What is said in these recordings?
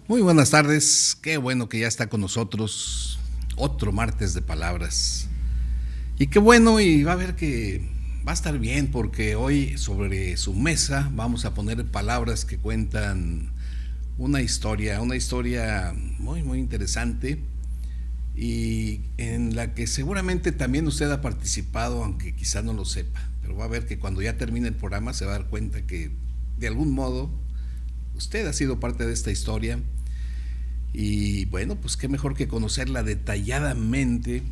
Muy buenas tardes, qué bueno que ya está con nosotros otro martes de palabras. Y qué bueno, y va a ver que va a estar bien porque hoy sobre su mesa vamos a poner palabras que cuentan una historia muy muy interesante y en la que seguramente también usted ha participado, aunque quizá no lo sepa, pero va a ver que cuando ya termine el programa se va a dar cuenta que de algún modo usted ha sido parte de esta historia. Y bueno, pues qué mejor que conocerla detalladamente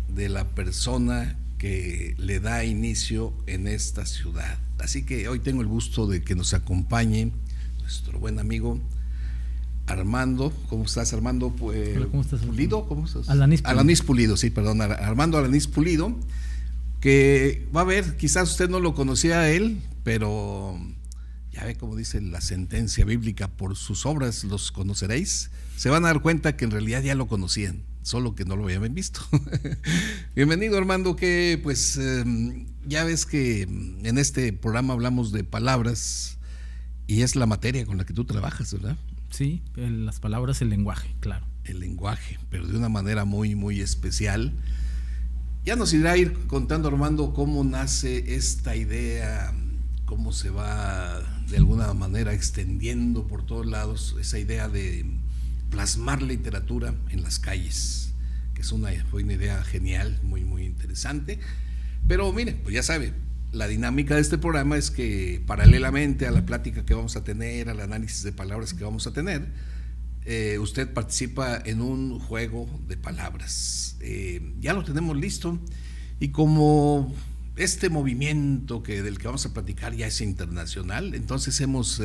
de la persona que le da inicio en esta ciudad. Así que hoy tengo el gusto de que nos acompañe nuestro buen amigo Armando. ¿Cómo estás, Armando? Hola, ¿cómo estás? Pulido, ¿cómo estás? Alanis Pulido. Alanis Pulido, sí, perdón, Armando Alanis Pulido, que va a ver, quizás usted no lo conocía a él, pero ya ve como dice la sentencia bíblica, por sus obras los conoceréis. Se van a dar cuenta que en realidad ya lo conocían, solo que no lo habían visto. Bienvenido, Armando, que pues ya ves que en este programa hablamos de palabras y es la materia con la que tú trabajas, ¿verdad? Sí, las palabras, el lenguaje, claro. El lenguaje, pero de una manera muy, muy especial. Ya nos irá a ir contando, Armando, cómo nace esta idea, cómo se va de alguna manera extendiendo por todos lados esa idea de plasmar literatura en las calles, que fue una idea genial, muy muy interesante. Pero mire, pues ya sabe, la dinámica de este programa es que paralelamente a la plática que vamos a tener, al análisis de palabras que vamos a tener, usted participa en un juego de palabras. Ya lo tenemos listo y como este movimiento del que vamos a platicar ya es internacional, entonces hemos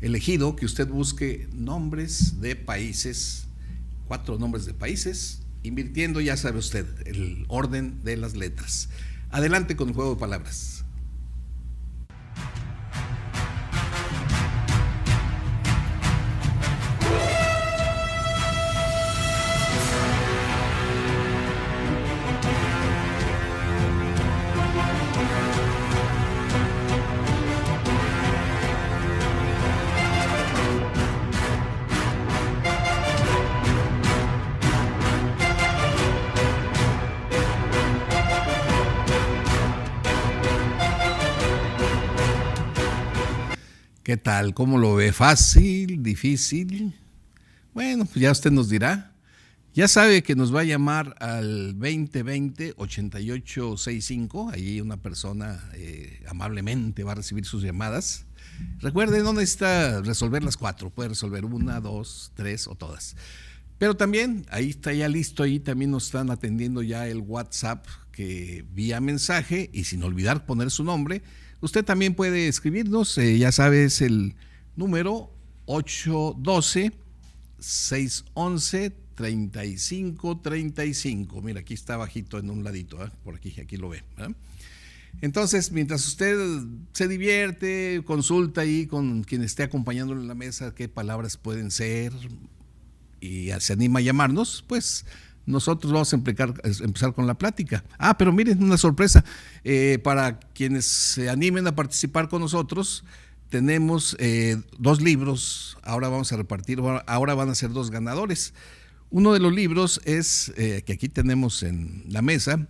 elegido que usted busque nombres de países, 4 nombres de países, invirtiendo, ya sabe usted, el orden de las letras. Adelante con el juego de palabras. ¿Qué tal? ¿Cómo lo ve? ¿Fácil? ¿Difícil? Bueno, pues ya usted nos dirá. Ya sabe que nos va a llamar al 2020-8865. Allí una persona amablemente va a recibir sus llamadas. Recuerde, no necesita resolver las 4. Puede resolver 1, 2, 3 o todas. Pero también, ahí está ya listo. Ahí también nos están atendiendo ya el WhatsApp, que vía mensaje, y sin olvidar poner su nombre. Usted también puede escribirnos, ya sabes, el número 812-611-3535. Mira, aquí está bajito en un ladito, por aquí lo ve. Entonces, mientras usted se divierte, consulta ahí con quien esté acompañándole en la mesa qué palabras pueden ser y se anima a llamarnos, pues nosotros vamos a empezar con la plática. Pero miren, una sorpresa. Para quienes se animen a participar con nosotros, tenemos 2 libros. Ahora vamos a repartir, ahora van a ser 2 ganadores. Uno de los libros es, que aquí tenemos en la mesa,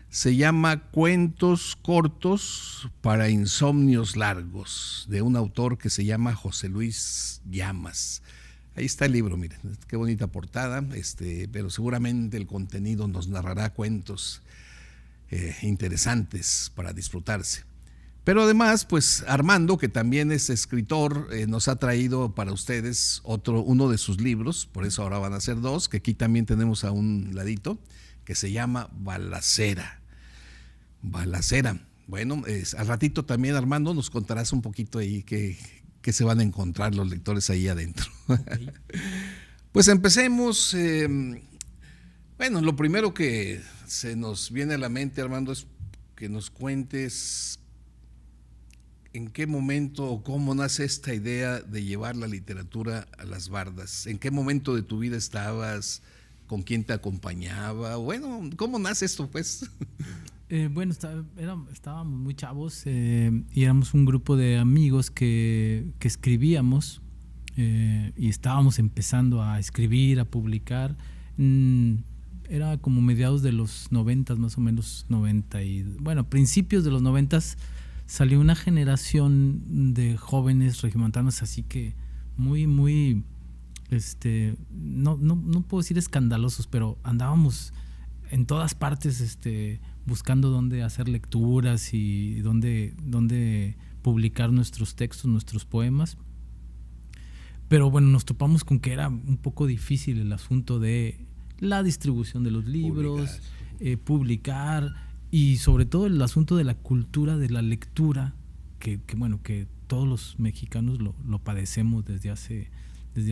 se llama Cuentos cortos para insomnios largos, de un autor que se llama José Luis Llamas. Ahí está el libro, miren, qué bonita portada, pero seguramente el contenido nos narrará cuentos interesantes para disfrutarse. Pero además, pues Armando, que también es escritor, nos ha traído para ustedes uno de sus libros, por eso ahora van a ser 2, que aquí también tenemos a un ladito, que se llama Balacera. Balacera. Bueno, al ratito también, Armando, nos contarás un poquito ahí que se van a encontrar los lectores ahí adentro. Okay. Pues empecemos. Bueno, lo primero que se nos viene a la mente, Armando, es que nos cuentes en qué momento o cómo nace esta idea de llevar la literatura a las bardas. ¿En qué momento de tu vida estabas? ¿Con quién te acompañaba? Bueno, ¿cómo nace esto, pues? Bueno, estábamos muy chavos y éramos un grupo de amigos que escribíamos y estábamos empezando a escribir, a publicar. Era como mediados de los 90, más o menos 90 y bueno, principios de los 90 salió una generación de jóvenes regiomontanos, así que muy no puedo decir escandalosos, pero andábamos en todas partes buscando dónde hacer lecturas y dónde publicar nuestros textos, nuestros poemas. Pero bueno, nos topamos con que era un poco difícil el asunto de la distribución de los libros, publicar, y sobre todo el asunto de la cultura de la lectura, que todos los mexicanos lo padecemos desde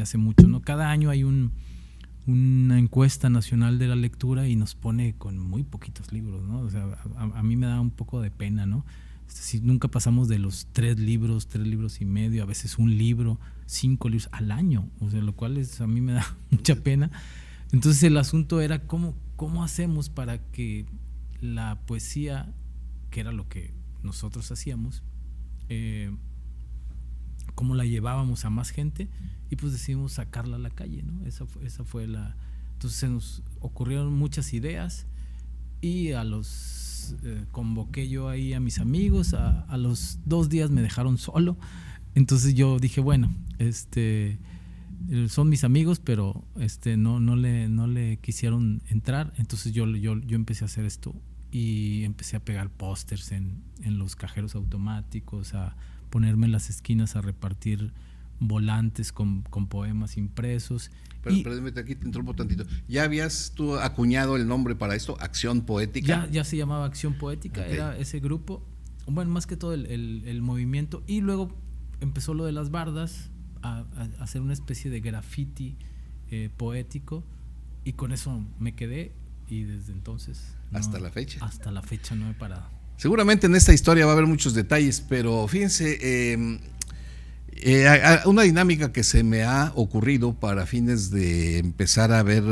hace mucho, ¿no? Cada año hay una encuesta nacional de la lectura y nos pone con muy poquitos libros, ¿no? O sea, a mí me da un poco de pena, ¿no? Si nunca pasamos de los 3 libros y medio, a veces un libro, 5 libros al año, o sea, lo cual a mí me da mucha pena. Entonces el asunto era cómo hacemos para que la poesía, que era lo que nosotros hacíamos, cómo la llevábamos a más gente, y pues decidimos sacarla a la calle, ¿no? Esa fue entonces se nos ocurrieron muchas ideas y convoqué yo ahí a mis amigos, a los 2 días me dejaron solo, entonces yo dije, bueno, son mis amigos, pero no le quisieron entrar, entonces yo empecé a hacer esto y empecé a pegar pósters en los cajeros automáticos, a ponerme en las esquinas a repartir volantes con poemas impresos. Perdóname, aquí te interrumpo tantito. ¿Ya habías tú acuñado el nombre para esto? ¿Acción Poética? Ya se llamaba Acción Poética, okay. Era ese grupo, bueno, más que todo el movimiento, y luego empezó lo de las bardas, a hacer una especie de graffiti poético, y con eso me quedé, y desde entonces hasta la fecha no he parado. Seguramente en esta historia va a haber muchos detalles, pero fíjense, una dinámica que se me ha ocurrido para fines de empezar a ver,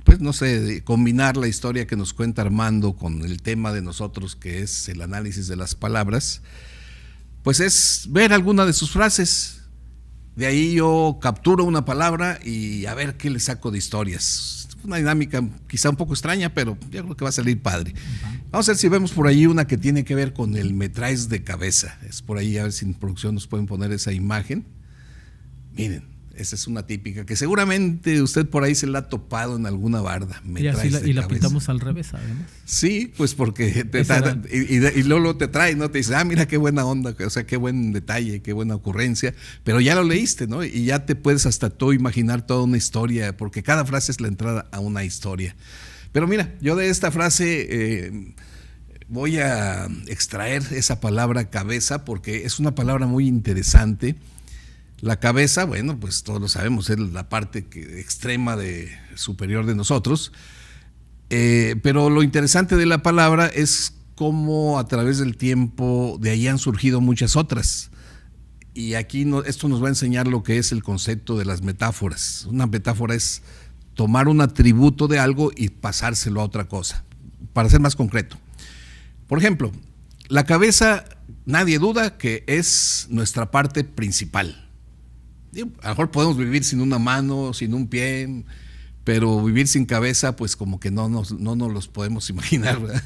pues no sé, combinar la historia que nos cuenta Armando con el tema de nosotros, que es el análisis de las palabras, pues es ver alguna de sus frases. De ahí yo capturo una palabra y a ver qué le saco de historias. Una dinámica quizá un poco extraña, pero yo creo que va a salir padre. Vamos a ver si vemos por ahí una que tiene que ver con el me traes de cabeza. Es por ahí, a ver si en producción nos pueden poner esa imagen. Miren, esa es una típica que seguramente usted por ahí se la ha topado en alguna barda. Y la pintamos al revés, además. Sí, pues porque y luego te trae, ¿no? Te dice, mira qué buena onda, o sea, qué buen detalle, qué buena ocurrencia, pero ya lo leíste, ¿no? Y ya te puedes hasta tú imaginar toda una historia, porque cada frase es la entrada a una historia. Pero mira, yo de esta frase voy a extraer esa palabra cabeza, porque es una palabra muy interesante. La cabeza, bueno, pues todos lo sabemos, es la parte extrema superior de nosotros, pero lo interesante de la palabra es cómo a través del tiempo de ahí han surgido muchas otras. Y aquí esto nos va a enseñar lo que es el concepto de las metáforas. Una metáfora es tomar un atributo de algo y pasárselo a otra cosa, para ser más concreto. Por ejemplo, la cabeza, nadie duda que es nuestra parte principal. A lo mejor podemos vivir sin una mano, sin un pie, pero vivir sin cabeza, pues como que no nos los podemos imaginar, ¿verdad?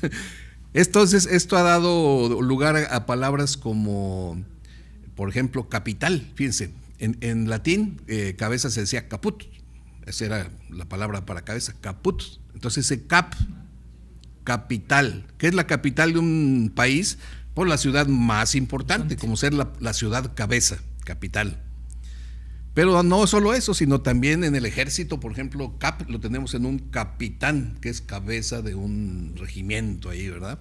Entonces, esto ha dado lugar a palabras como, por ejemplo, capital. Fíjense, en latín, cabeza se decía caput. Esa era la palabra para cabeza, caput. Entonces, ese capital. ¿Qué es la capital de un país? Pues la ciudad más importante, como ser la ciudad cabeza, capital. Pero no solo eso, sino también en el ejército, por ejemplo, lo tenemos en un capitán, que es cabeza de un regimiento ahí, ¿verdad?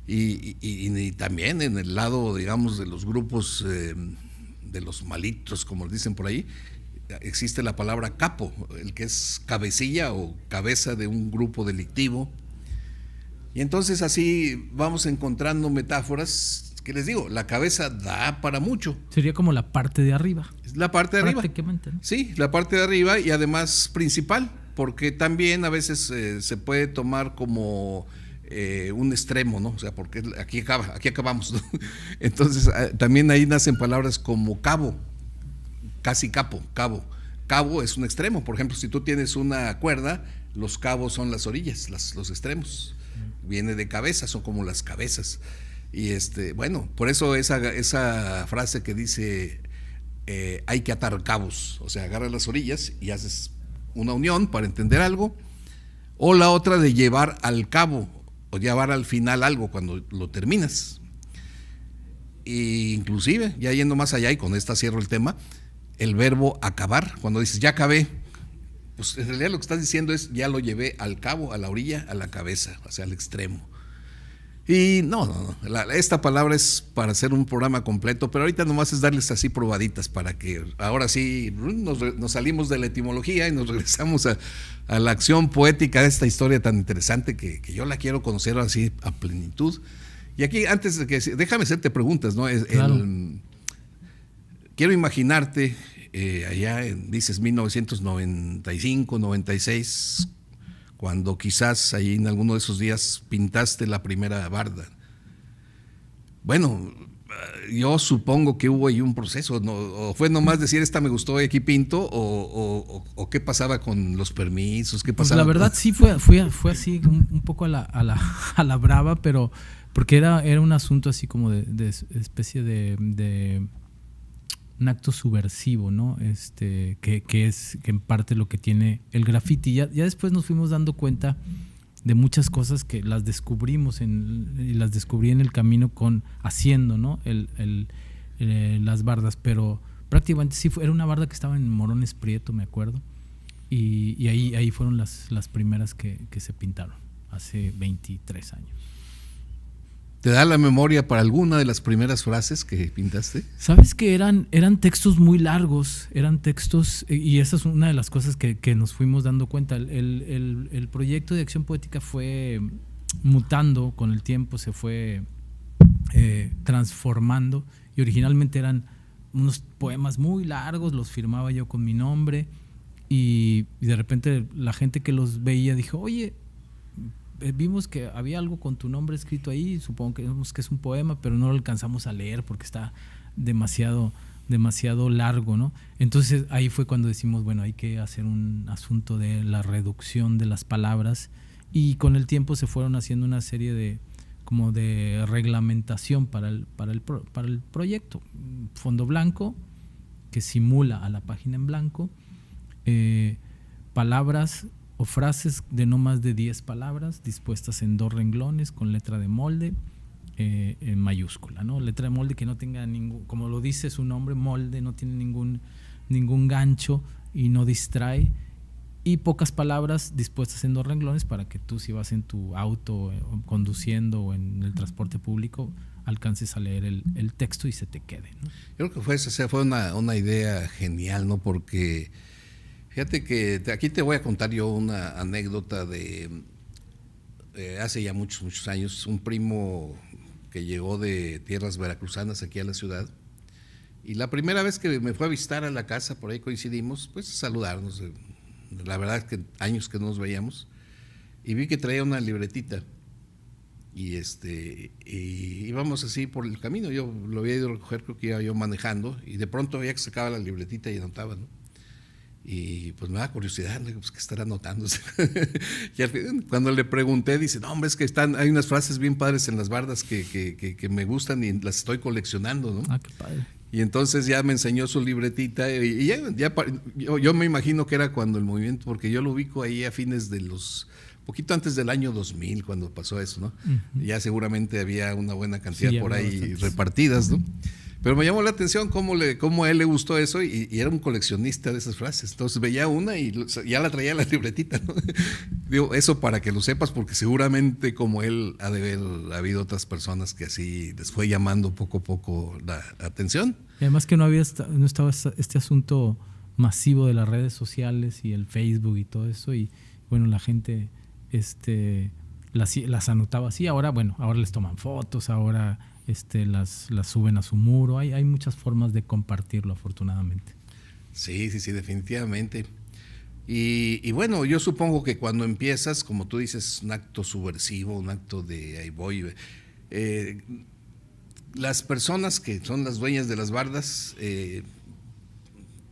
Y también en el lado, digamos, de los grupos de los malitos, como dicen por ahí, existe la palabra capo, el que es cabecilla o cabeza de un grupo delictivo. Y entonces así vamos encontrando metáforas. ¿Qué les digo? La cabeza da para mucho. Sería como la parte de arriba. La parte de arriba. Prácticamente, ¿no? Sí, la parte de arriba, y además principal, porque también a veces se puede tomar como un extremo, ¿no? O sea, porque aquí acabamos, ¿no? Entonces también ahí nacen palabras como cabo. casi cabo. Cabo es un extremo. Por ejemplo, si tú tienes una cuerda, los cabos son las orillas, los extremos. Viene de cabeza, son como las cabezas. Y bueno, por eso esa frase que dice hay que atar cabos, o sea, agarras las orillas y haces una unión para entender algo, o la otra de llevar al cabo o llevar al final algo cuando lo terminas. E inclusive, ya yendo más allá, y con esta cierro el tema, el verbo acabar, cuando dices ya acabé, pues en realidad lo que estás diciendo es ya lo llevé al cabo, a la orilla, a la cabeza, o sea, al extremo. Y no, esta palabra es para hacer un programa completo, pero ahorita nomás es darles así probaditas para que ahora sí nos salimos de la etimología y nos regresamos a la acción poética de esta historia tan interesante que yo la quiero conocer así a plenitud. Y aquí, antes de que, déjame hacerte preguntas, ¿no? Claro. Quiero imaginarte allá, dices 1995, 96, cuando quizás ahí en alguno de esos días pintaste la primera barda. Bueno, yo supongo que hubo ahí un proceso, ¿no? O fue nomás decir esta me gustó y aquí pinto, o qué pasaba con los permisos, qué pasaba. Pues la verdad sí fue así un poco a la brava, pero porque era un asunto así como de especie de un acto subversivo, ¿no? Que es que en parte lo que tiene el graffiti. Ya después nos fuimos dando cuenta de muchas cosas que las descubrimos y las descubrí en el camino haciendo, ¿no? Las bardas, pero prácticamente sí era una barda que estaba en Morones Prieto, me acuerdo, y ahí fueron las primeras que se pintaron hace 23 años. ¿Te da la memoria para alguna de las primeras frases que pintaste? Sabes que eran textos muy largos, eran textos, y esa es una de las cosas que nos fuimos dando cuenta. El proyecto de Acción Poética fue mutando con el tiempo, se fue transformando, y originalmente eran unos poemas muy largos, los firmaba yo con mi nombre, y de repente la gente que los veía dijo, oye, vimos que había algo con tu nombre escrito ahí, supongo que es un poema, pero no lo alcanzamos a leer porque está demasiado largo, ¿no? Entonces ahí fue cuando decimos, bueno, hay que hacer un asunto de la reducción de las palabras, y con el tiempo se fueron haciendo una serie de reglamentación para el proyecto. Fondo blanco que simula a la página en blanco, palabras o frases de no más de 10 palabras dispuestas en 2 renglones con letra de molde en mayúscula, ¿no? Letra de molde que no tenga ningún, como lo dice su nombre, molde, no tiene ningún gancho y no distrae, y pocas palabras dispuestas en 2 renglones para que tú, si vas en tu auto conduciendo o en el transporte público, alcances a leer el texto y se te quede, ¿no? Yo creo que fue una idea genial, ¿no? Porque fíjate que aquí te voy a contar yo una anécdota de hace ya muchos años, un primo que llegó de tierras veracruzanas aquí a la ciudad, y la primera vez que me fue a visitar a la casa, por ahí coincidimos, pues a saludarnos, la verdad es que años que no nos veíamos, y vi que traía una libretita, y íbamos así por el camino, yo lo había ido a recoger, creo que iba yo manejando, y de pronto veía que sacaba la libretita y anotaba, ¿no? Y pues me da curiosidad, pues, ¿qué estará anotando? Y al final, cuando le pregunté, dice, no, hombre, es que hay unas frases bien padres en las bardas que me gustan y las estoy coleccionando, ¿no? Ah, qué padre. Y entonces ya me enseñó su libretita, y yo me imagino que era cuando el movimiento, porque yo lo ubico ahí a fines poquito antes del año 2000, cuando pasó eso, ¿no? Uh-huh. Ya seguramente había una buena cantidad por ahí bastantes repartidas, ¿no? Pero me llamó la atención cómo a él le gustó eso, y era un coleccionista de esas frases. Entonces veía una y ya la traía en la libretita, ¿no? Digo, eso para que lo sepas, porque seguramente como él ha de haber habido otras personas que así les fue llamando poco a poco la atención. Y además que no estaba este asunto masivo de las redes sociales y el Facebook y todo eso, y bueno, la gente las anotaba así. Ahora les toman fotos, ahora las suben a su muro. Hay muchas formas de compartirlo, afortunadamente. Sí, definitivamente. Y bueno, yo supongo que cuando empiezas, como tú dices, un acto subversivo, un acto de ahí voy. Las personas que son las dueñas de las bardas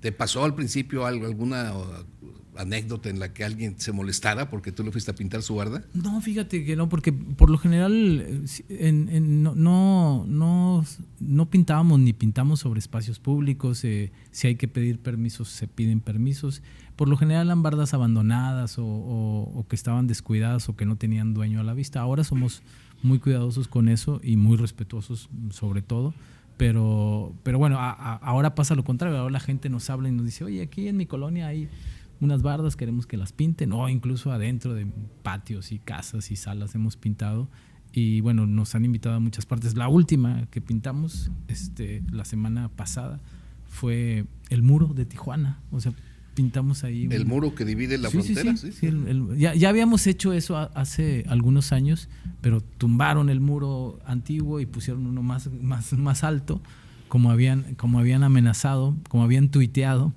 ¿Te pasó al principio alguna anécdota en la que alguien se molestara porque tú le fuiste a pintar su barda? No, fíjate que no, porque por lo general no pintábamos ni pintamos sobre espacios públicos. Si hay que pedir permisos, se piden permisos. Por lo general eran bardas abandonadas o que estaban descuidadas o que no tenían dueño a la vista. Ahora somos muy cuidadosos con eso y muy respetuosos sobre todo. Pero bueno, ahora pasa lo contrario. Ahora la gente nos habla y nos dice, oye, aquí en mi colonia hay unas bardas, queremos que las pinten, o incluso adentro de patios y casas y salas hemos pintado. Y bueno, nos han invitado a muchas partes. La última que pintamos la semana pasada fue el muro de Tijuana. O sea, pintamos ahí el muro que divide la frontera. Sí. Ya habíamos hecho eso hace algunos años, pero tumbaron el muro antiguo y pusieron uno más alto, como habían amenazado, como habían tuiteado.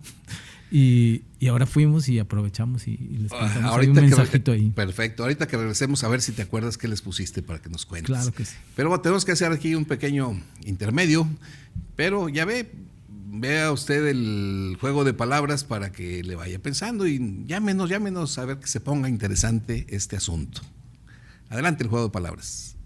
Y ahora fuimos y aprovechamos y les pintamos un mensajito ahí. Perfecto. Ahorita que regresemos a ver si te acuerdas qué les pusiste para que nos cuentes. Claro que sí. Pero bueno, tenemos que hacer aquí un pequeño intermedio, pero ya vea usted el juego de palabras para que le vaya pensando y llámenos a ver que se ponga interesante este asunto. Adelante el juego de palabras.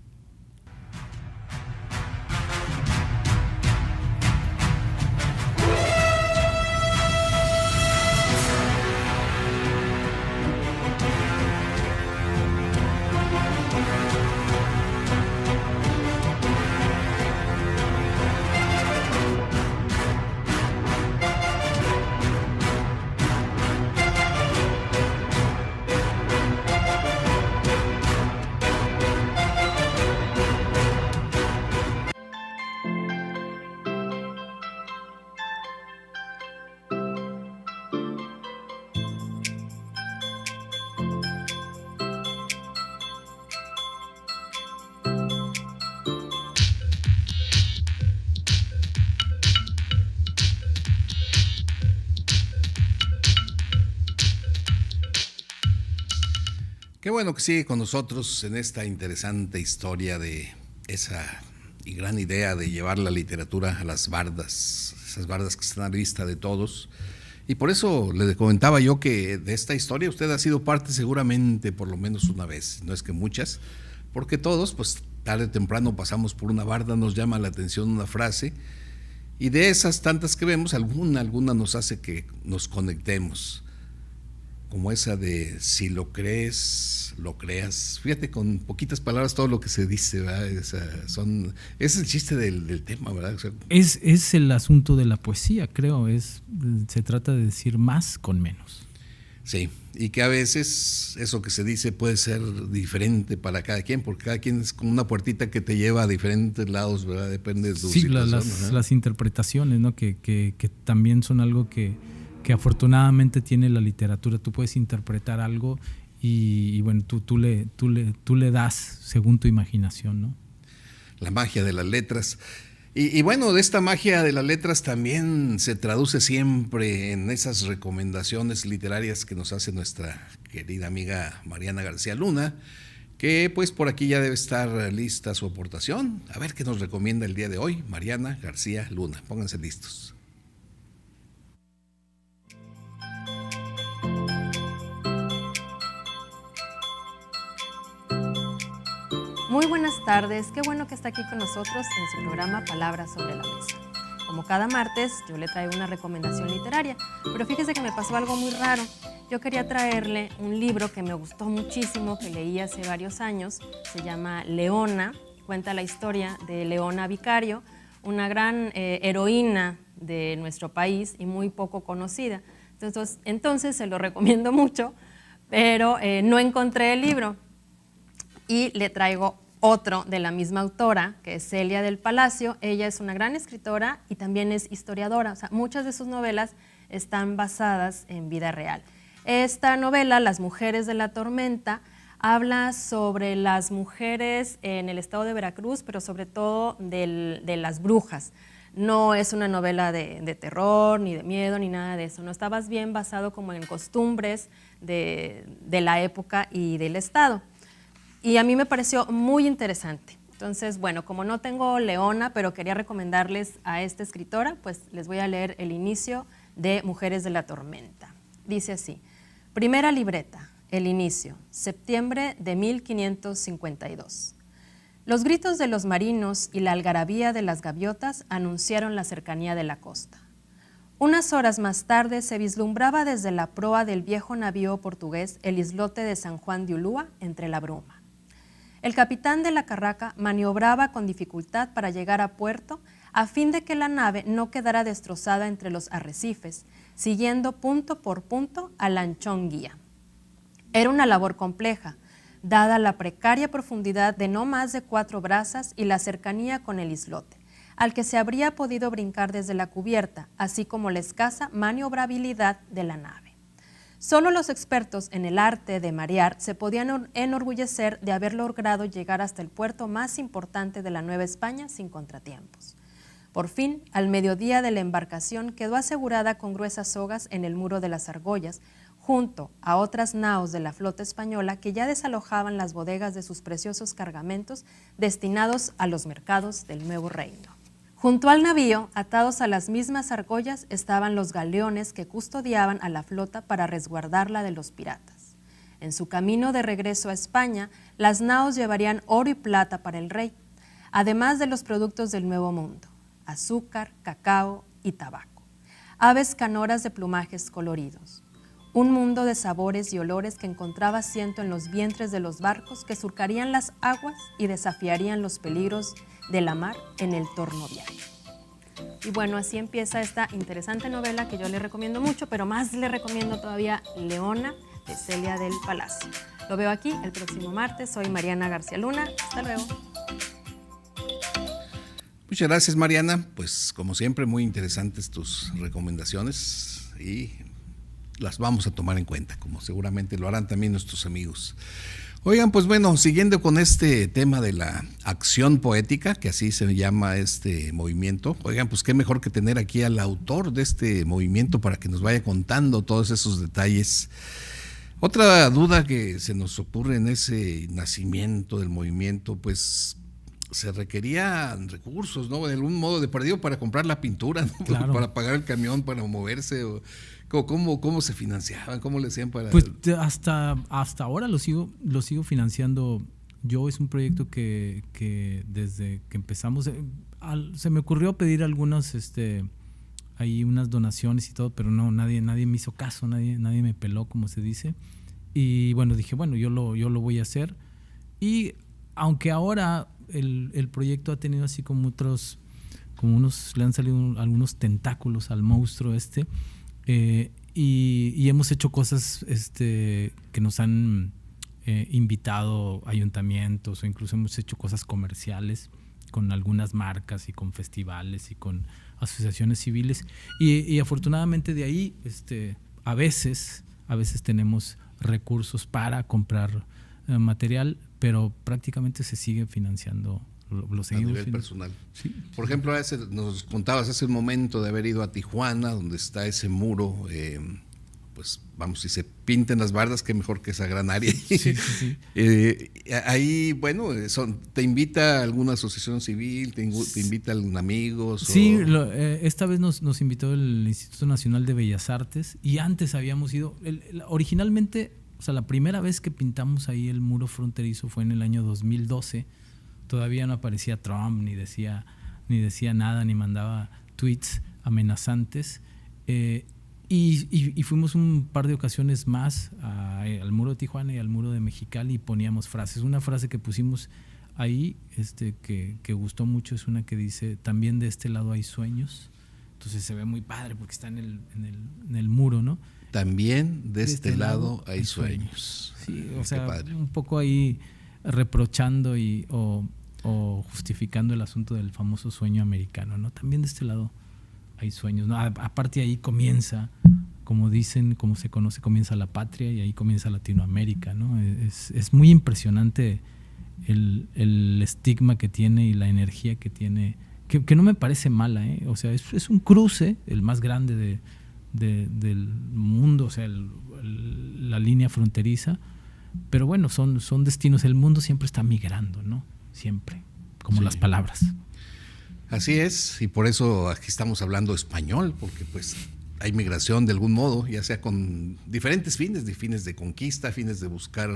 Qué bueno que sigue con nosotros en esta interesante historia de esa y gran idea de llevar la literatura a las bardas, esas bardas que están a la vista de todos. Y por eso le comentaba yo que de esta historia usted ha sido parte seguramente por lo menos una vez, no es que muchas, porque todos, pues tarde o temprano pasamos por una barda, nos llama la atención una frase, y de esas tantas que vemos, alguna nos hace que nos conectemos. Como esa de si lo crees, lo creas. Fíjate, con poquitas palabras todo lo que se dice, ¿verdad? Es el chiste del tema, ¿verdad? O sea, es el asunto de la poesía, creo. Se trata de decir más con menos. Sí, y que a veces eso que se dice puede ser diferente para cada quien, porque cada quien es como una puertita que te lleva a diferentes lados, ¿verdad? Depende de tu situación. Sí, las interpretaciones, ¿no? Que también son algo que afortunadamente tiene la literatura. Tú puedes interpretar algo y bueno, tú le das según tu imaginación, ¿no? La magia de las letras. Y bueno, de esta magia de las letras también se traduce siempre en esas recomendaciones literarias que nos hace nuestra querida amiga Mariana García Luna, que pues por aquí ya debe estar lista su aportación. A ver qué nos recomienda el día de hoy, Mariana García Luna. Pónganse listos. Muy buenas tardes, qué bueno que está aquí con nosotros en su programa Palabras sobre la Mesa. Como cada martes, yo le traigo una recomendación literaria, pero fíjese que me pasó algo muy raro. Yo quería traerle un libro que me gustó muchísimo, que leí hace varios años, se llama Leona, cuenta la historia de Leona Vicario, una gran heroína de nuestro país y muy poco conocida. Entonces se lo recomiendo mucho, pero no encontré el libro. Y le traigo otro de la misma autora, que es Celia del Palacio. Ella es una gran escritora y también es historiadora. O sea, muchas de sus novelas están basadas en vida real. Esta novela, Las mujeres de la tormenta, habla sobre las mujeres en el estado de Veracruz, pero sobre todo de las brujas. No es una novela de terror, ni de miedo, ni nada de eso. No está más bien basado como en costumbres de la época y del estado. Y a mí me pareció muy interesante. Entonces, bueno, como no tengo Leona, pero quería recomendarles a esta escritora, pues les voy a leer el inicio de Mujeres de la Tormenta. Dice así: primera libreta, el inicio, septiembre de 1552. Los gritos de los marinos y la algarabía de las gaviotas anunciaron la cercanía de la costa. Unas horas más tarde se vislumbraba desde la proa del viejo navío portugués el islote de San Juan de Ulúa entre la bruma. El capitán de la carraca maniobraba con dificultad para llegar a puerto a fin de que la nave no quedara destrozada entre los arrecifes, siguiendo punto por punto al lanchón guía. Era una labor compleja, dada la precaria profundidad de no más de 4 brazas y la cercanía con el islote, al que se habría podido brincar desde la cubierta, así como la escasa maniobrabilidad de la nave. Solo los expertos en el arte de marear se podían enorgullecer de haber logrado llegar hasta el puerto más importante de la Nueva España sin contratiempos. Por fin, al mediodía de la embarcación quedó asegurada con gruesas sogas en el muro de las argollas, junto a otras naos de la flota española que ya desalojaban las bodegas de sus preciosos cargamentos destinados a los mercados del Nuevo Reino. Junto al navío, atados a las mismas argollas, estaban los galeones que custodiaban a la flota para resguardarla de los piratas. En su camino de regreso a España, las naos llevarían oro y plata para el rey, además de los productos del Nuevo Mundo: azúcar, cacao y tabaco, aves canoras de plumajes coloridos. Un mundo de sabores y olores que encontraba asiento en los vientres de los barcos que surcarían las aguas y desafiarían los peligros de la mar en el torno viaje. Y bueno, así empieza esta interesante novela que yo le recomiendo mucho, pero más le recomiendo todavía Leona, de Celia del Palacio. Lo veo aquí el próximo martes. Soy Mariana García Luna. Hasta luego. Muchas gracias, Mariana. Pues como siempre, muy interesantes tus recomendaciones y las vamos a tomar en cuenta, como seguramente lo harán también nuestros amigos. Oigan, pues bueno, siguiendo con este tema de la acción poética, que así se llama este movimiento, oigan, pues qué mejor que tener aquí al autor de este movimiento para que nos vaya contando todos esos detalles. Otra duda que se nos ocurre en ese nacimiento del movimiento, pues se requerían recursos, ¿no? De algún modo de perdido para comprar la pintura, ¿no? Claro. Para pagar el camión, para moverse, o ¿cómo se financiaban? ¿Cómo le hacían para...? Pues hasta ahora lo sigo financiando yo. Es un proyecto que desde que empezamos, se me ocurrió pedir algunas, ahí unas donaciones y todo, pero no, nadie me hizo caso, nadie me peló, como se dice. Y bueno, dije, bueno, yo lo voy a hacer. Y aunque ahora el proyecto ha tenido así como le han salido algunos tentáculos al monstruo y hemos hecho cosas que nos han invitado ayuntamientos, o incluso hemos hecho cosas comerciales con algunas marcas y con festivales y con asociaciones civiles, y afortunadamente de ahí a veces tenemos recursos para comprar material, pero prácticamente se sigue financiando. Lo seguimos a nivel personal. Sí. Por ejemplo, nos contabas hace un momento de haber ido a Tijuana, donde está ese muro, pues vamos, si se pinten las bardas, qué mejor que esa gran área. Sí. Ahí, bueno, ¿te invita alguna asociación civil? ¿Te invita algún amigo? Sí, esta vez nos invitó el Instituto Nacional de Bellas Artes, y antes habíamos ido, originalmente, o sea, la primera vez que pintamos ahí el muro fronterizo fue en el año 2012. Todavía no aparecía Trump, ni decía nada, ni mandaba tweets amenazantes. Y fuimos un par de ocasiones más al muro de Tijuana y al muro de Mexicali, y poníamos frases. Una frase que pusimos ahí que gustó mucho es una que dice: también de este lado hay sueños. Entonces se ve muy padre porque está en el muro, ¿no? También de este lado hay sueños. Sí, o sea, un poco ahí reprochando o justificando el asunto del famoso sueño americano, ¿no? También de este lado hay sueños, ¿no? Aparte ahí comienza, como dicen, como se conoce, comienza la patria, y ahí comienza Latinoamérica, ¿no? Es muy impresionante el estigma que tiene y la energía que tiene, que no me parece mala, ¿eh? O sea, es un cruce, el más grande del mundo, o sea, la línea fronteriza. Pero bueno, son destinos. El mundo siempre está migrando, ¿no? Siempre, como las palabras. Así es, y por eso aquí estamos hablando español, porque pues hay migración de algún modo, ya sea con diferentes fines de conquista, fines de buscar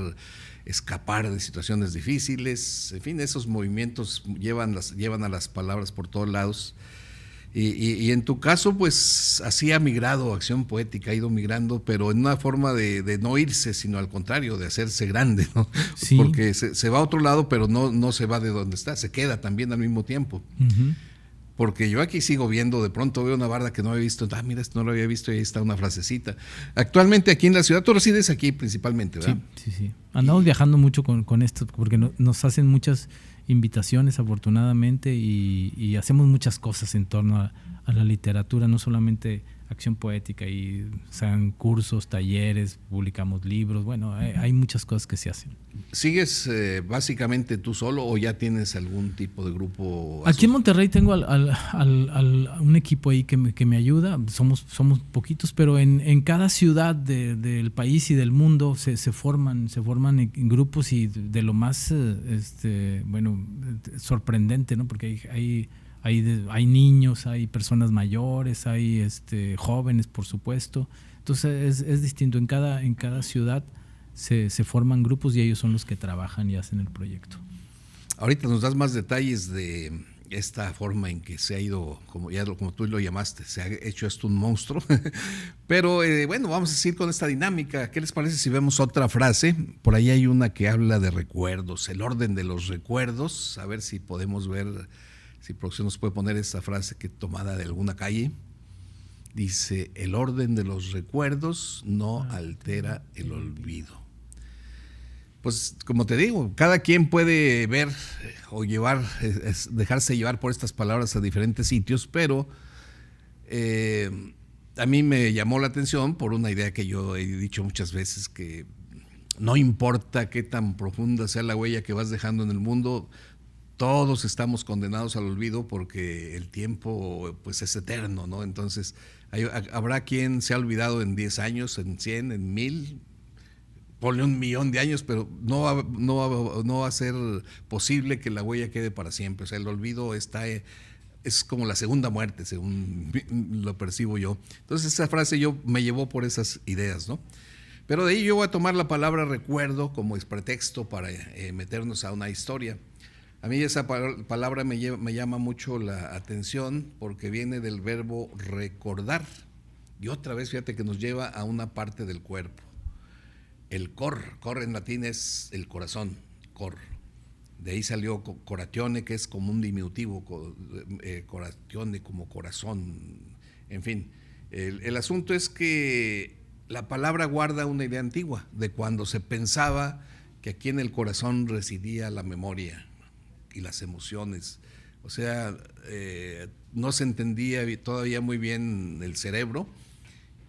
escapar de situaciones difíciles, en fin, esos movimientos llevan a las palabras por todos lados. Y en tu caso, pues así ha migrado Acción Poética, ha ido migrando, pero en una forma de no irse, sino al contrario, de hacerse grande, ¿no? Sí. Porque se va a otro lado, pero no se va de donde está, se queda también al mismo tiempo. Uh-huh. Porque yo aquí sigo viendo, de pronto veo una barda que no había visto, mira, esto no lo había visto y ahí está una frasecita. Actualmente aquí en la ciudad, tú resides aquí principalmente, ¿verdad? Sí. Andamos viajando mucho con esto, porque nos hacen muchas invitaciones afortunadamente y hacemos muchas cosas en torno a la literatura, no solamente Acción Poética, y sean cursos, talleres, publicamos libros, bueno, hay muchas cosas que se hacen. ¿Sigues básicamente tú solo o ya tienes algún tipo de grupo? Aquí en Monterrey tengo un equipo ahí que me ayuda, somos poquitos, pero en cada ciudad del país y del mundo se forman en grupos, y de lo más sorprendente, ¿no? Porque hay niños, hay personas mayores, hay jóvenes, por supuesto. Entonces es distinto. En cada ciudad se forman grupos y ellos son los que trabajan y hacen el proyecto. Ahorita nos das más detalles de esta forma en que se ha ido, como tú lo llamaste, se ha hecho esto un monstruo. Pero bueno, vamos a seguir con esta dinámica. ¿Qué les parece si vemos otra frase? Por ahí hay una que habla de recuerdos, el orden de los recuerdos. A ver si podemos ver, si producción nos puede poner esta frase que tomada de alguna calle. Dice: el orden de los recuerdos no altera el olvido. Pues como te digo, cada quien puede ver o dejarse llevar por estas palabras a diferentes sitios, pero a mí me llamó la atención por una idea que yo he dicho muchas veces, que no importa qué tan profunda sea la huella que vas dejando en el mundo, todos estamos condenados al olvido porque el tiempo pues es eterno, ¿no? Entonces habrá quien se ha olvidado en 10 años, en 100, en 1000, ponle 1,000,000 de años, pero no va a ser posible que la huella quede para siempre. O sea, el olvido es como la segunda muerte, según lo percibo yo. Entonces esa frase me llevó por esas ideas, ¿no? Pero de ahí yo voy a tomar la palabra recuerdo como pretexto para meternos a una historia. A mí esa palabra me llama mucho la atención porque viene del verbo recordar. Y otra vez, fíjate que nos lleva a una parte del cuerpo. El cor en latín es el corazón, cor. De ahí salió coratione, que es como un diminutivo, coratione como corazón. En fin, el asunto es que la palabra guarda una idea antigua de cuando se pensaba que aquí en el corazón residía la memoria y las emociones. O sea, no se entendía todavía muy bien el cerebro,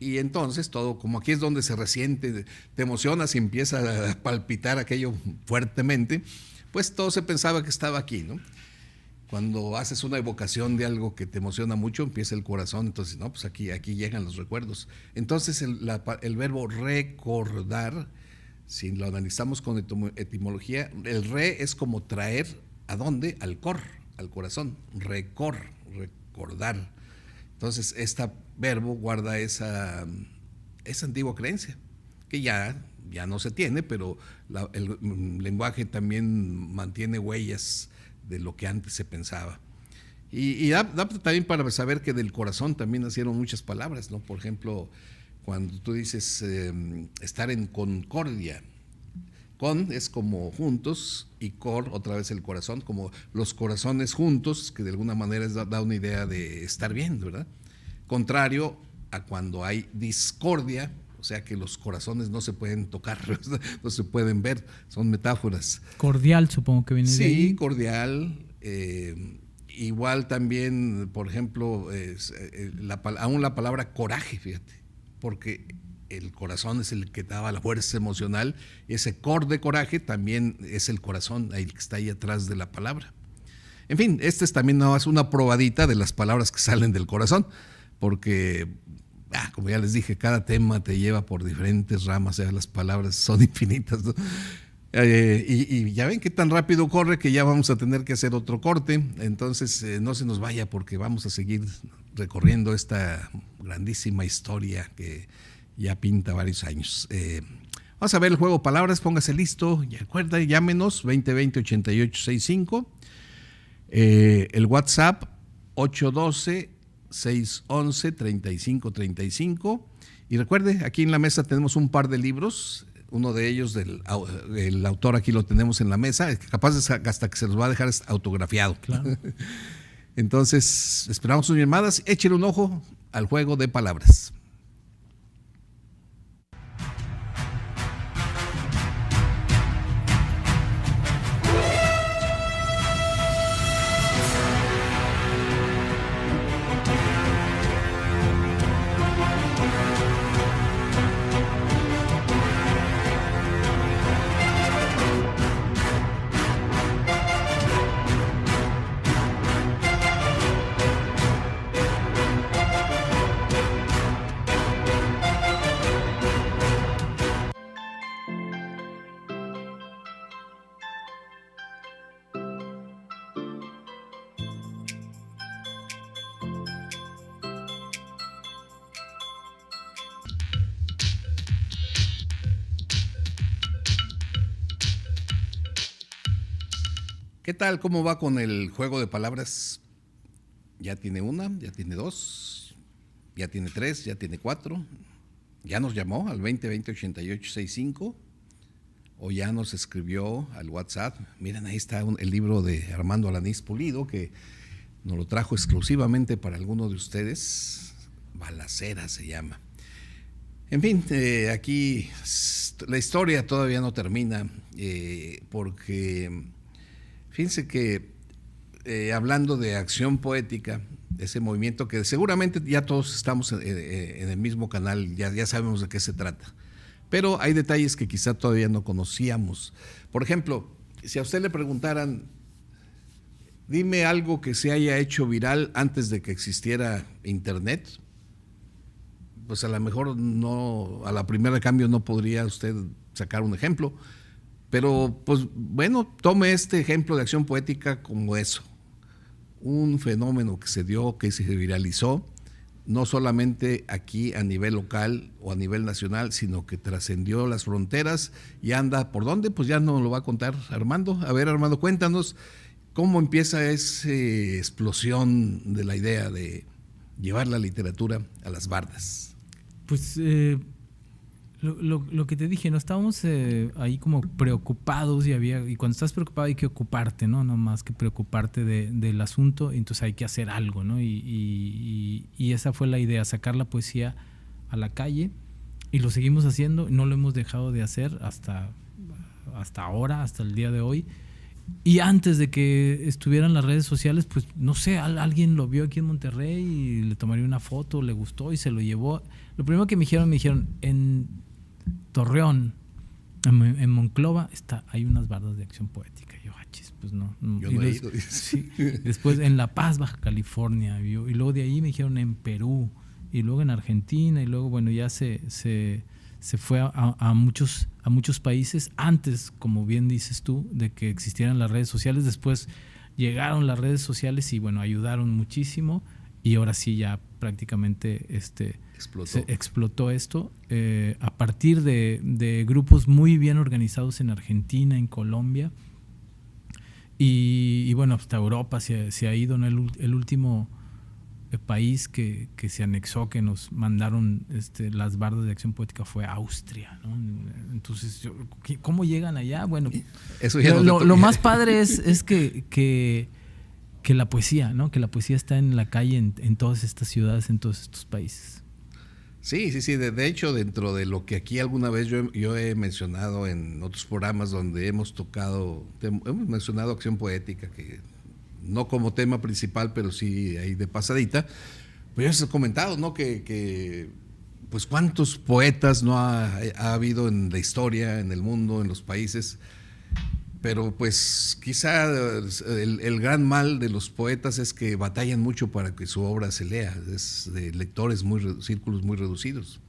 y entonces todo, como aquí es donde se resiente, te emocionas y empieza a palpitar aquello fuertemente, pues todo se pensaba que estaba aquí, ¿no? Cuando haces una evocación de algo que te emociona mucho, empieza el corazón, entonces, no, pues aquí llegan los recuerdos. Entonces el verbo recordar, si lo analizamos con etimología, el re es como traer, ¿a dónde? Al cor, al corazón, recordar. Entonces este verbo guarda esa antigua creencia, que ya no se tiene, pero el lenguaje también mantiene huellas de lo que antes se pensaba. Y da también para saber que del corazón también nacieron muchas palabras, ¿no? Por ejemplo, cuando tú dices estar en concordia, con es como juntos y cor, otra vez el corazón, como los corazones juntos, que de alguna manera da una idea de estar bien, ¿verdad? Contrario a cuando hay discordia, o sea que los corazones no se pueden tocar, no se pueden ver, son metáforas. Cordial, supongo que viene de ahí. Sí, cordial. Igual también, por ejemplo, aún la palabra coraje, fíjate, porque el corazón es el que daba la fuerza emocional, y ese cor de coraje también es el corazón, el que está ahí atrás de la palabra. En fin, este es también nada más una probadita de las palabras que salen del corazón, porque, como ya les dije, cada tema te lleva por diferentes ramas, o sea, las palabras son infinitas, ¿no? Y ya ven que tan rápido corre que ya vamos a tener que hacer otro corte. Entonces no se nos vaya porque vamos a seguir recorriendo esta grandísima historia que ya pinta varios años. Vamos a ver el juego palabras, póngase listo y recuerda, llámenos 2020-8865, el WhatsApp 812-611-3535 y recuerde, aquí en la mesa tenemos un par de libros. Uno de ellos, el autor aquí lo tenemos en la mesa, capaz hasta que se los va a dejar autografiado. Claro. Entonces, esperamos sus llamadas. Échale un ojo al juego de palabras. ¿Qué tal? ¿Cómo va con el juego de palabras? Ya tiene una, ya tiene dos, ya tiene tres, ya tiene cuatro. Ya nos llamó al 2020-8865 o ya nos escribió al WhatsApp. Miren, ahí está el libro de Armando Alanís Pulido que nos lo trajo exclusivamente para alguno de ustedes. Balacera se llama. En fin, aquí la historia todavía no termina porque fíjense que hablando de acción poética, ese movimiento que seguramente ya todos estamos en el mismo canal, ya sabemos de qué se trata, pero hay detalles que quizá todavía no conocíamos. Por ejemplo, si a usted le preguntaran, dime algo que se haya hecho viral antes de que existiera internet, pues a lo mejor no, a la primera de cambio no podría usted sacar un ejemplo. Pero, pues bueno, tome este ejemplo de acción poética como eso. Un fenómeno que se dio, que se viralizó, no solamente aquí a nivel local o a nivel nacional, sino que trascendió las fronteras y anda por dónde, pues ya nos lo va a contar Armando. A ver, Armando, cuéntanos cómo empieza esa explosión de la idea de llevar la literatura a las bardas. Pues lo que te dije, no estábamos ahí como preocupados y cuando estás preocupado hay que ocuparte, ¿no? No más que preocuparte del asunto, entonces hay que hacer algo, ¿no? Y esa fue la idea, sacar la poesía a la calle y lo seguimos haciendo, no lo hemos dejado de hacer hasta ahora, hasta el día de hoy. Y antes de que estuvieran las redes sociales, pues no sé, alguien lo vio aquí en Monterrey y le tomaría una foto, le gustó y se lo llevó. Lo primero que me dijeron, en Torreón, en Monclova, hay unas bardas de acción poética. Y yo, pues no. Yo no he ido. Sí, después en La Paz, Baja California, y luego de ahí me dijeron en Perú, y luego en Argentina, y luego, bueno, ya se fue a muchos países antes, como bien dices tú, de que existieran las redes sociales. Después llegaron las redes sociales y bueno, ayudaron muchísimo y ahora sí ya prácticamente explotó esto a partir de grupos muy bien organizados en Argentina, en Colombia y bueno, hasta Europa se ha ido, ¿no? El último país que se anexó, que nos mandaron las bardas de acción poética fue Austria, ¿no? Entonces, ¿cómo llegan allá? Bueno, eso ya lo más padre es que la poesía, ¿no? Que la poesía está en la calle en todas estas ciudades, en todos estos países. Sí. De hecho, dentro de lo que aquí alguna vez yo he mencionado en otros programas donde hemos mencionado acción poética, que no como tema principal, pero sí ahí de pasadita, pues ya se ha comentado, ¿no? Que pues cuántos poetas no ha habido en la historia, en el mundo, en los países, pero pues quizá el gran mal de los poetas es que batallan mucho para que su obra se lea, es de lectores círculos muy reducidos.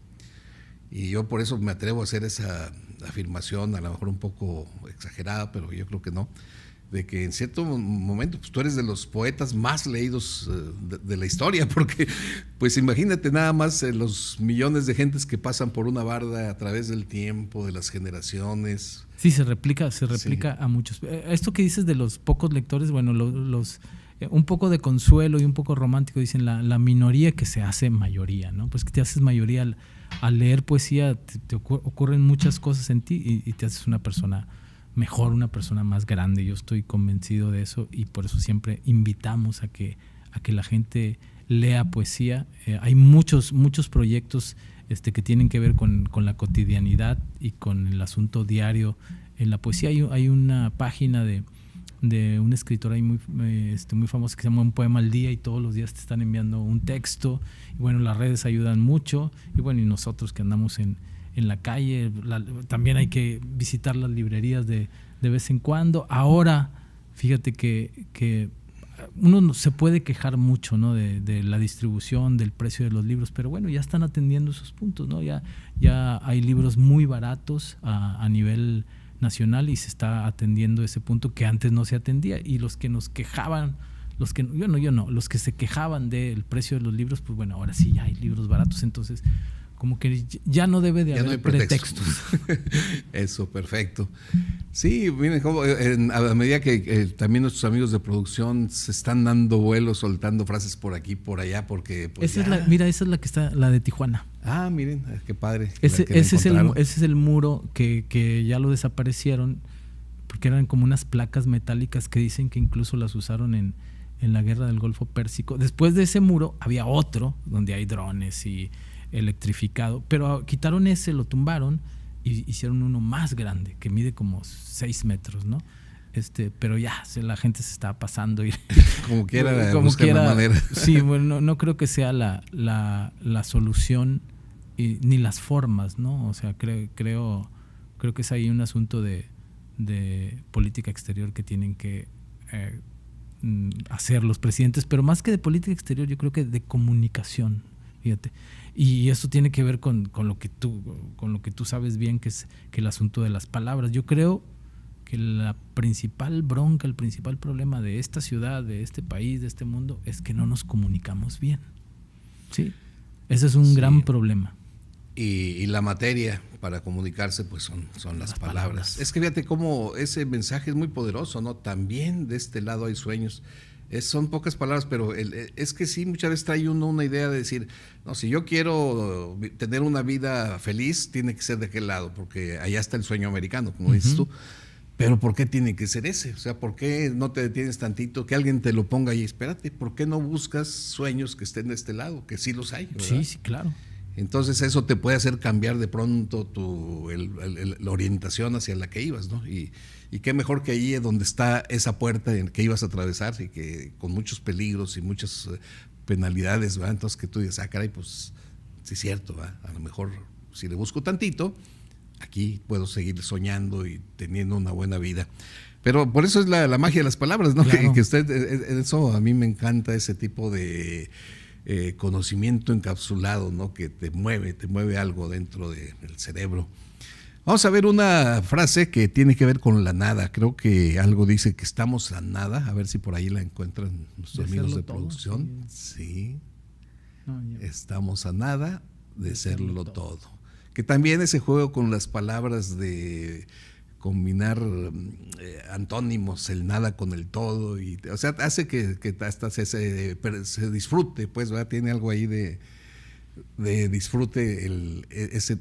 Y yo por eso me atrevo a hacer esa afirmación, a lo mejor un poco exagerada, pero yo creo que no, de que en cierto momento pues, tú eres de los poetas más leídos de la historia, porque pues imagínate nada más los millones de gentes que pasan por una barda a través del tiempo, de las generaciones. Sí, se replica sí. A muchos. Esto que dices de los pocos lectores, bueno, un poco de consuelo y un poco romántico, dicen la minoría que se hace mayoría, ¿no? Pues que te haces mayoría al leer poesía, te ocurren muchas cosas en ti y te haces una persona mejor, una persona más grande. Yo estoy convencido de eso y por eso siempre invitamos a que la gente lea poesía. Hay muchos proyectos que tienen que ver con la cotidianidad y con el asunto diario en la poesía. Hay una página de un escritor ahí muy famoso que se llama Un Poema al Día y todos los días te están enviando un texto. Y bueno, las redes ayudan mucho y bueno, y nosotros que andamos en la calle, también hay que visitar las librerías de vez en cuando. Ahora, fíjate que uno se puede quejar mucho, ¿no? de la distribución, del precio de los libros, pero bueno, ya están atendiendo esos puntos, ¿no? Ya hay libros muy baratos a nivel nacional y se está atendiendo ese punto que antes no se atendía, y los que nos quejaban, los que se quejaban del precio de los libros, pues bueno, ahora sí ya hay libros baratos, entonces como que ya no debe de haber pretextos. Eso, perfecto. Sí, miren, a medida que también nuestros amigos de producción se están dando vuelos, soltando frases por aquí, por allá, porque pues esa es la que está, la de Tijuana. Ah, miren, qué padre. Ese es el muro que ya lo desaparecieron, porque eran como unas placas metálicas que dicen que incluso las usaron en la guerra del Golfo Pérsico. Después de ese muro había otro donde hay drones y electrificado, pero quitaron ese, lo tumbaron y hicieron uno más grande que mide como 6 metros, ¿no? Pero ya la gente se está pasando y como quiera buscar la manera. Sí, bueno, no creo que sea la solución ni las formas, ¿no? O sea, creo que es ahí un asunto de política exterior que tienen que hacer los presidentes, pero más que de política exterior, yo creo que de comunicación, fíjate. Y eso tiene que ver con lo que tú sabes bien, que es que el asunto de las palabras. Yo creo que la principal bronca, el principal problema de esta ciudad, de este país, de este mundo, es que no nos comunicamos bien. Sí, ese es un gran problema. Y la materia para comunicarse pues son las palabras. Es que fíjate cómo ese mensaje es muy poderoso, ¿no? También de este lado hay sueños. Son pocas palabras, pero es que sí, muchas veces trae uno una idea de decir, no, si yo quiero tener una vida feliz, tiene que ser de aquel lado, porque allá está el sueño americano, como dices tú. Pero ¿por qué tiene que ser ese? O sea, ¿por qué no te detienes tantito? Que alguien te lo ponga ahí, espérate, ¿por qué no buscas sueños que estén de este lado? Que sí los hay, ¿verdad? Sí, claro. Entonces eso te puede hacer cambiar de pronto la orientación hacia la que ibas, ¿no? Y qué mejor que allí donde está esa puerta en que ibas a atravesar y que con muchos peligros y muchas penalidades, ¿verdad? Entonces que tú dices, caray, pues sí es cierto, ¿verdad? A lo mejor si le busco tantito, aquí puedo seguir soñando y teniendo una buena vida. Pero por eso es la magia de las palabras, ¿no? Claro. Que usted, eso a mí me encanta, ese tipo de conocimiento encapsulado, ¿no? Que te mueve algo dentro del cerebro. Vamos a ver una frase que tiene que ver con la nada. Creo que algo dice que estamos a nada. A ver si por ahí la encuentran nuestros amigos de producción. Sí. Estamos a nada de serlo todo. Que también ese juego con las palabras de combinar antónimos, el nada con el todo, y, o sea, hace que hasta se disfrute, pues, ¿verdad? Tiene algo ahí de disfrute ese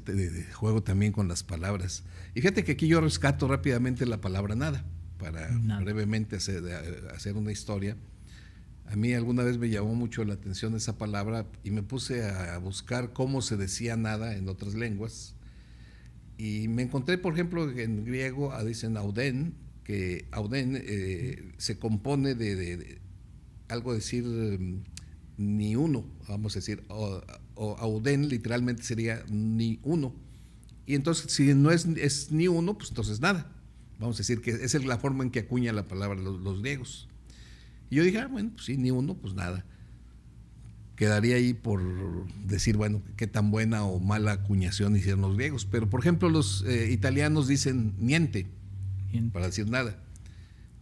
juego también con las palabras. Y fíjate que aquí yo rescato rápidamente la palabra nada, para brevemente hacer una historia. A mí alguna vez me llamó mucho la atención esa palabra y me puse a buscar cómo se decía nada en otras lenguas. Y me encontré, por ejemplo, en griego dicen auden, que auden se compone de algo decir ni uno, vamos a decir, o auden literalmente sería ni uno. Y entonces si no es ni uno, pues entonces nada. Vamos a decir que esa es la forma en que acuña la palabra los griegos. Y yo dije, bueno, pues sí, ni uno, pues nada. quedaría ahí por decir, bueno, qué tan buena o mala acuñación hicieron los griegos. Pero, por ejemplo, los italianos dicen niente, para decir nada.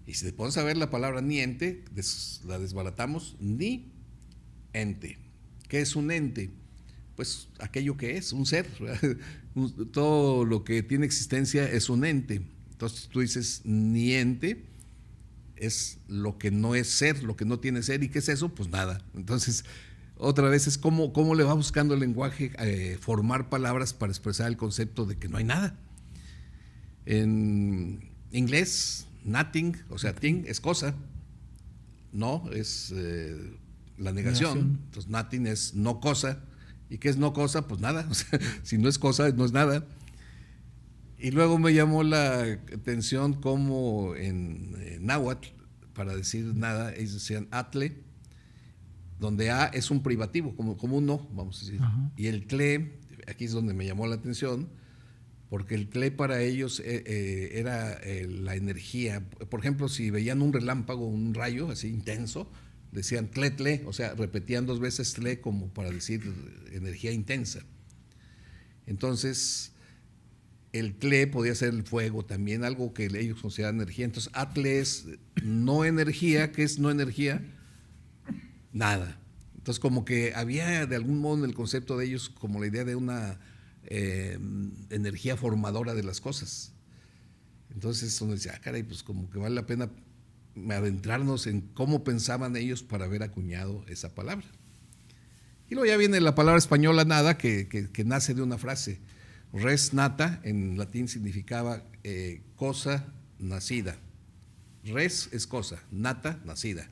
Y si te pones a ver la palabra niente, la desbaratamos, ni ente. ¿Qué es un ente? Pues aquello que es, un ser. Todo lo que tiene existencia es un ente. Entonces tú dices niente, es lo que no es ser, lo que no tiene ser. ¿Y qué es eso? Pues nada. Entonces, otra vez es cómo le va buscando el lenguaje formar palabras para expresar el concepto de que no hay nada. En inglés, nothing, o sea, thing es cosa, no es la negación. Entonces, nothing es no cosa. ¿Y qué es no cosa? Pues nada. O sea, si no es cosa, no es nada. Y luego me llamó la atención cómo en náhuatl, para decir nada, ellos decían atle, donde a es un privativo, como un no, vamos a decir. Ajá. Y el tle, aquí es donde me llamó la atención, porque el tle para ellos era la energía. Por ejemplo, si veían un relámpago, un rayo así intenso, decían tle, o sea, repetían 2 veces tle como para decir energía intensa. Entonces, el tle podía ser el fuego también, algo que ellos consideran energía. Entonces, atle es no energía. ¿Qué es no energía? Nada. Entonces, como que había de algún modo en el concepto de ellos como la idea de una energía formadora de las cosas. Entonces uno dice, caray, pues como que vale la pena adentrarnos en cómo pensaban ellos para haber acuñado esa palabra. Y luego ya viene la palabra española nada, que nace de una frase. Res nata en latín significaba cosa nacida. Res es cosa, nata, nacida.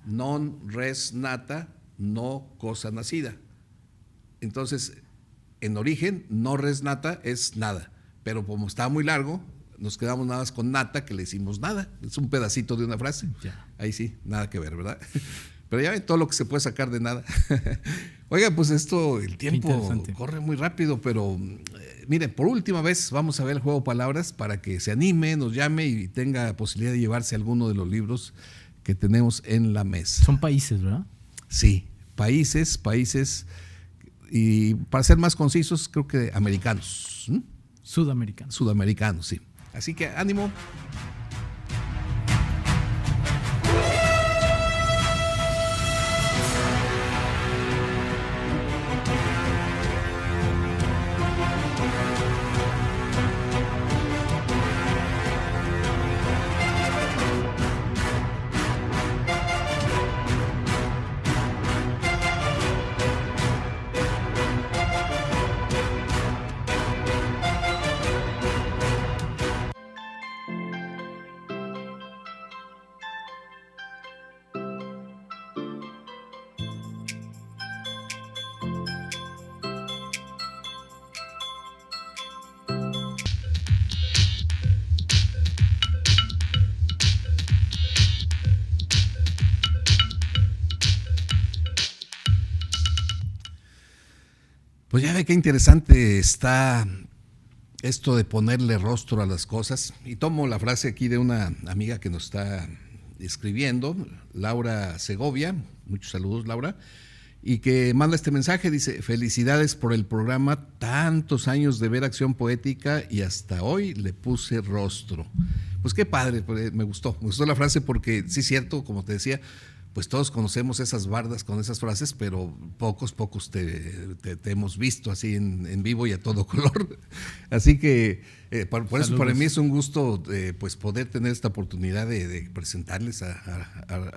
Non res nata, no cosa nacida. Entonces, en origen, no res nata es nada, pero como está muy largo, nos quedamos nada más con nata, que le decimos nada. Es un pedacito de una frase. Ya. Ahí sí, nada que ver, ¿verdad? Pero ya ven todo lo que se puede sacar de nada. Oiga, pues el tiempo corre muy rápido, pero miren, por última vez vamos a ver el juego palabras para que se anime, nos llame y tenga posibilidad de llevarse alguno de los libros que tenemos en la mesa. Son países, ¿verdad? Sí, países, y para ser más concisos, creo que americanos. Sudamericanos. Sudamericanos, sí. Así que ánimo. Pues ya ve qué interesante está esto de ponerle rostro a las cosas. Y tomo la frase aquí de una amiga que nos está escribiendo, Laura Segovia. Muchos saludos, Laura. Y que manda este mensaje, dice: felicidades por el programa, tantos años de ver Acción Poética y hasta hoy le puse rostro. Pues qué padre, me gustó la frase porque sí es cierto, como te decía, pues todos conocemos esas bardas con esas frases, pero pocos te hemos visto así en vivo y a todo color. Así que por eso para mí es un gusto pues poder tener esta oportunidad de presentarles a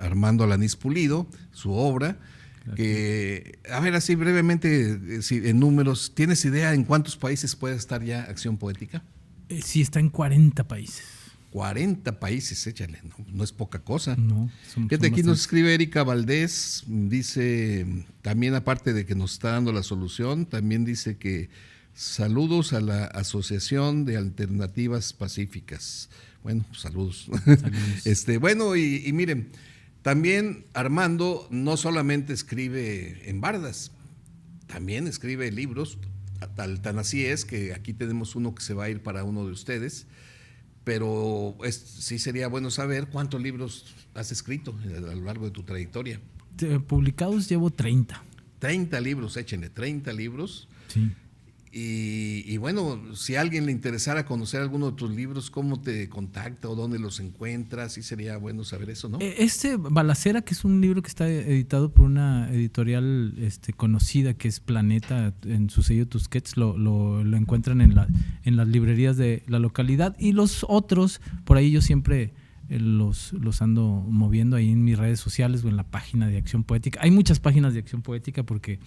Armando Alanís Pulido, su obra. Que, a ver, así brevemente, en números, ¿tienes idea en cuántos países puede estar ya Acción Poética? Sí, está en 40 países. 40 países, échale, no es poca cosa. No, fíjate, aquí nos escribe Erika Valdés, dice, también aparte de que nos está dando la solución, también dice que saludos a la Asociación de Alternativas Pacíficas. Bueno, saludos. Bueno, y miren, también Armando no solamente escribe en bardas, también escribe libros, tan así es que aquí tenemos uno que se va a ir para uno de ustedes. Pero sí sería bueno saber cuántos libros has escrito a lo largo de tu trayectoria. Publicados llevo 30. 30 libros, échenle 30 libros. Sí. Y bueno, si a alguien le interesara conocer alguno de tus libros, ¿cómo te contacta o dónde los encuentras? Sí sería bueno saber eso, ¿no? Balacera, que es un libro que está editado por una editorial conocida, que es Planeta, en su sello Tusquets, lo encuentran en las librerías de la localidad. Y los otros, por ahí yo siempre los ando moviendo ahí en mis redes sociales o en la página de Acción Poética. Hay muchas páginas de Acción Poética porque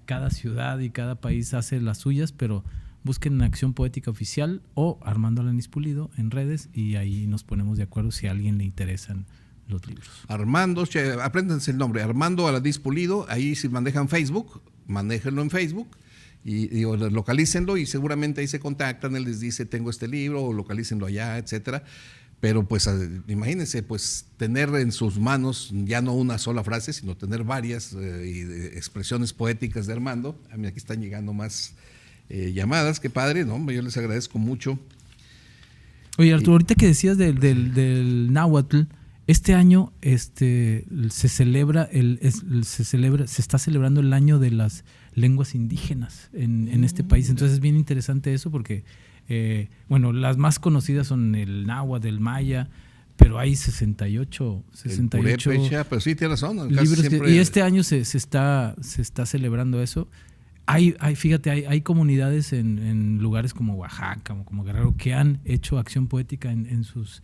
cada ciudad y cada país hace las suyas, pero busquen Acción Poética Oficial o Armando Alanis Pulido en redes y ahí nos ponemos de acuerdo si a alguien le interesan los libros. Armando, apréndanse el nombre, Armando Alanis Pulido, ahí si manejan Facebook, manéjenlo en Facebook y localícenlo y seguramente ahí se contactan, él les dice tengo este libro o localícenlo allá, etcétera. Pero pues imagínense, pues tener en sus manos ya no una sola frase, sino tener varias expresiones poéticas de Armando. A mí aquí están llegando más llamadas, qué padre, ¿no? Yo les agradezco mucho. Oye, Arturo, ahorita que decías del náhuatl, este año se está celebrando el año de las lenguas indígenas en este país. Entonces es bien interesante eso porque las más conocidas son el náhuatl, el maya, pero hay 68 purépecha, pero sí tiene razón. Libros y este año se está celebrando eso. Fíjate, hay comunidades en lugares como Oaxaca, como Guerrero, que han hecho acción poética en sus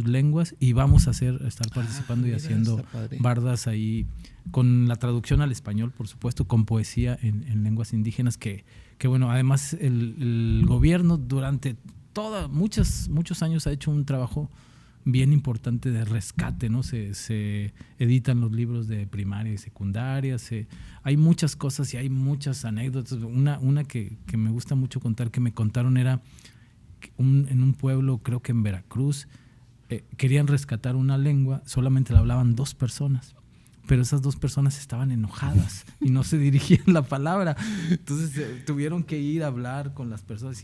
lenguas y vamos a estar participando y haciendo bardas ahí con la traducción al español, por supuesto, con poesía en lenguas indígenas que bueno, además el gobierno durante muchos años ha hecho un trabajo bien importante de rescate, ¿no? Se editan los libros de primaria y secundaria, hay muchas cosas y hay muchas anécdotas. Una que me gusta mucho contar, que me contaron, era en un pueblo, creo que en Veracruz, querían rescatar una lengua, solamente la hablaban 2 personas, pero esas 2 personas estaban enojadas y no se dirigían la palabra. Entonces tuvieron que ir a hablar con las personas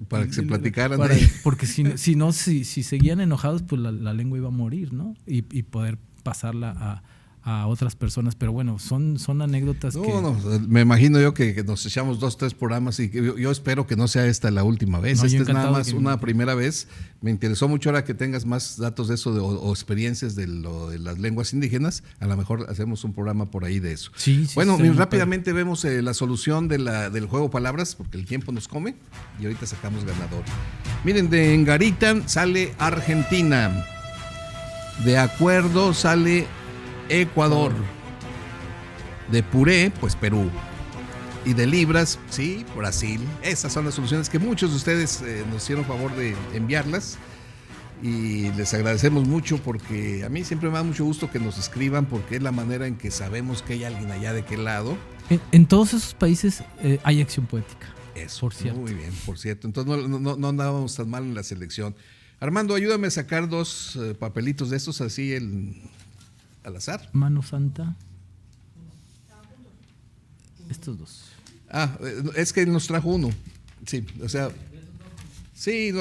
para que se platicaran. Porque si seguían enojados, pues la lengua iba a morir, ¿no? Y poder pasarla a otras personas, pero bueno, son anécdotas me imagino yo que nos echamos 2, 3 programas y yo espero que no sea esta la última vez. Esta es nada más una primera vez. Me interesó mucho ahora que tengas más datos de eso o experiencias de las lenguas indígenas. A lo mejor hacemos un programa por ahí de eso. Sí, bueno, rápidamente vemos la solución del juego palabras, porque el tiempo nos come y ahorita sacamos ganador. Miren, de Engarita sale Argentina, de acuerdo sale Ecuador, de puré, pues Perú, y de libras, sí, Brasil. Esas son las soluciones que muchos de ustedes nos hicieron favor de enviarlas y les agradecemos mucho porque a mí siempre me da mucho gusto que nos escriban porque es la manera en que sabemos que hay alguien allá de qué lado. En todos esos países hay acción poética. Eso, por cierto. Muy bien, por cierto. Entonces no andábamos tan mal en la selección. Armando, ayúdame a sacar 2 papelitos de estos así al azar. Mano Santa. Estos 2. Es que nos trajo uno. Sí, o sea. Sí,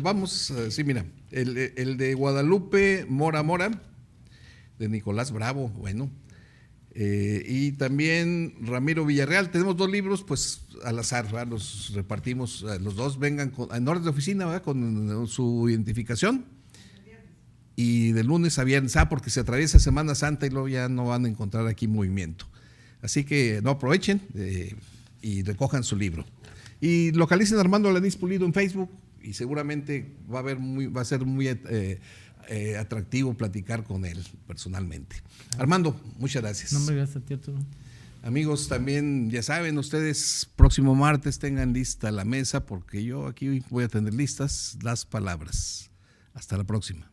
vamos. Sí, mira. El de Guadalupe Mora, de Nicolás Bravo. Bueno. Y también Ramiro Villarreal. Tenemos 2 libros, pues al azar, ¿verdad? Los repartimos. Los 2 vengan en orden de oficina, ¿verdad? Con su identificación. Y de lunes a viernes, porque se atraviesa Semana Santa y luego ya no van a encontrar aquí movimiento. Así que no aprovechen y recojan su libro. Y localicen a Armando Alanis Pulido en Facebook y seguramente va a ser muy atractivo platicar con él personalmente. Armando, muchas gracias. No me gracias a ti, Arturo. Amigos, también ya saben ustedes, próximo martes tengan lista la mesa porque yo aquí voy a tener listas las palabras. Hasta la próxima.